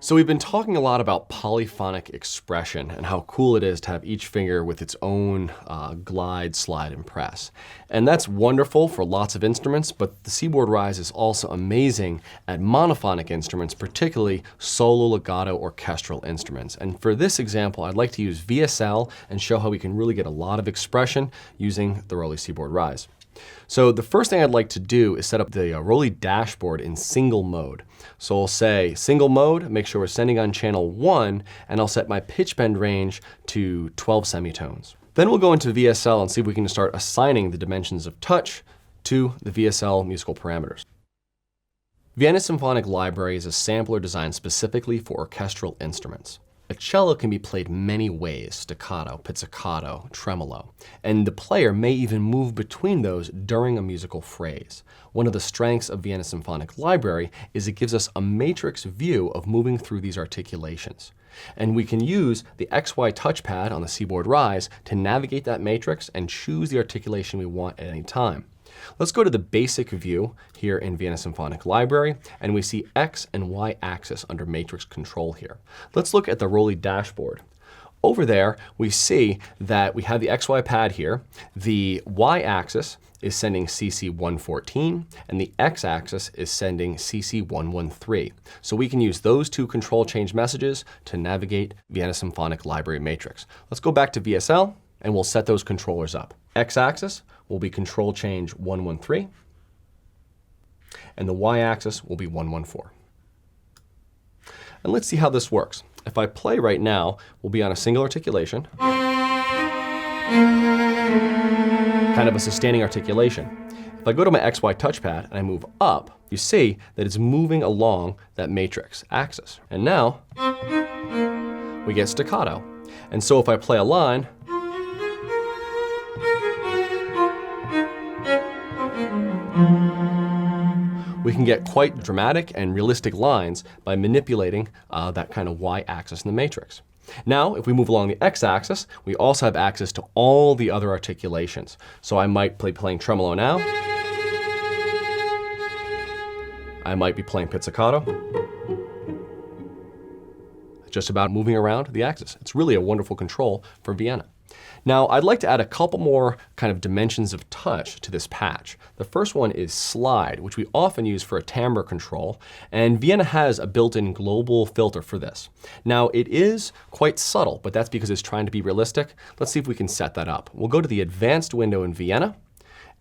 So we've been talking a lot about polyphonic expression and how cool it is to have each finger with its own glide, slide, and press. And that's wonderful for lots of instruments, but the Seaboard RISE is also amazing at monophonic instruments, particularly solo, legato, orchestral instruments. And for this example, I'd like to use VSL and show how we can really get a lot of expression using the Roley Seaboard RISE. So the first thing I'd like to do is set up the Roley dashboard in single mode. So I'll say single mode, make sure we're sending on channel 1, and I'll set my pitch bend range to 12 semitones. Then we'll go into VSL and see if we can start assigning the dimensions of touch to the VSL musical parameters. Vienna Symphonic Library is a sampler designed specifically for orchestral instruments. A cello can be played many ways: staccato, pizzicato, tremolo, and the player may even move between those during a musical phrase. One of the strengths of Vienna Symphonic Library is it gives us a matrix view of moving through these articulations. And we can use the XY touchpad on the Seaboard RISE to navigate that matrix and choose the articulation we want at any time. Let's go to the basic view here in Vienna Symphonic Library, and we see X and Y axis under matrix control here. Let's look at the Roley dashboard. Over there, we see that we have the XY pad here. The Y axis is sending CC 114, and the X axis is sending CC 113. So we can use those two control change messages to navigate Vienna Symphonic Library matrix. Let's go back to VSL, and we'll set those controllers up. X axis will be control change 113, and the Y axis will be 114. And let's see how this works. If I play right now, we'll be on a single articulation, kind of a sustaining articulation. If I go to my XY touchpad and I move up, you see that it's moving along that matrix axis. And now we get staccato. And so if I play a line, we can get quite dramatic and realistic lines by manipulating that kind of Y-axis in the matrix. Now, if we move along the X-axis, we also have access to all the other articulations. So I might be playing tremolo now. I might be playing pizzicato. Just about moving around the axis. It's really a wonderful control for Vienna. Now, I'd like to add a couple more kind of dimensions of touch to this patch. The first one is slide, which we often use for a timbre control, and Vienna has a built-in global filter for this. Now, it is quite subtle, but that's because it's trying to be realistic. Let's see if we can set that up. We'll go to the advanced window in Vienna,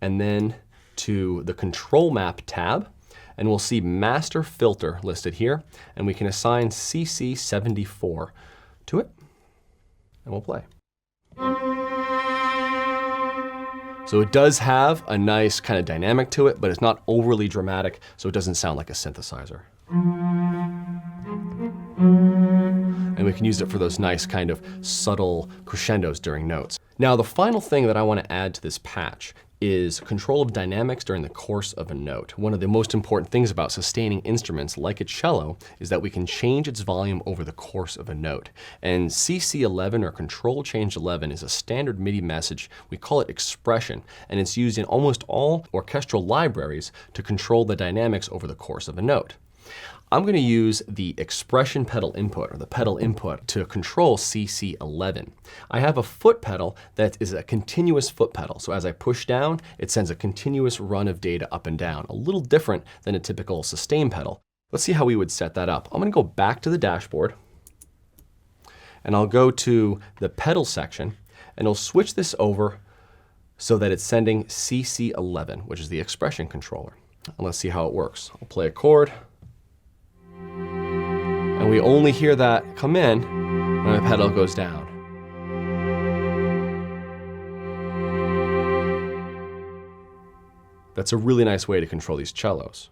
and then to the control map tab, and we'll see master filter listed here, and we can assign CC74 to it, and we'll play. So it does have a nice kind of dynamic to it, but it's not overly dramatic, so it doesn't sound like a synthesizer. And we can use it for those nice kind of subtle crescendos during notes. Now, the final thing that I want to add to this patch is control of dynamics during the course of a note. One of the most important things about sustaining instruments like a cello is that we can change its volume over the course of a note. And CC11 or control change 11 is a standard MIDI message. We call it expression, and it's used in almost all orchestral libraries to control the dynamics over the course of a note. I'm going to use the expression pedal input, or the pedal input, to control CC11. I have a foot pedal that is a continuous foot pedal. So as I push down, it sends a continuous run of data up and down, a little different than a typical sustain pedal. Let's see how we would set that up. I'm going to go back to the dashboard, and I'll go to the pedal section, and I'll switch this over so that it's sending CC11, which is the expression controller. And let's see how it works. I'll play a chord. And we only hear that come in when the pedal goes down. That's a really nice way to control these cellos.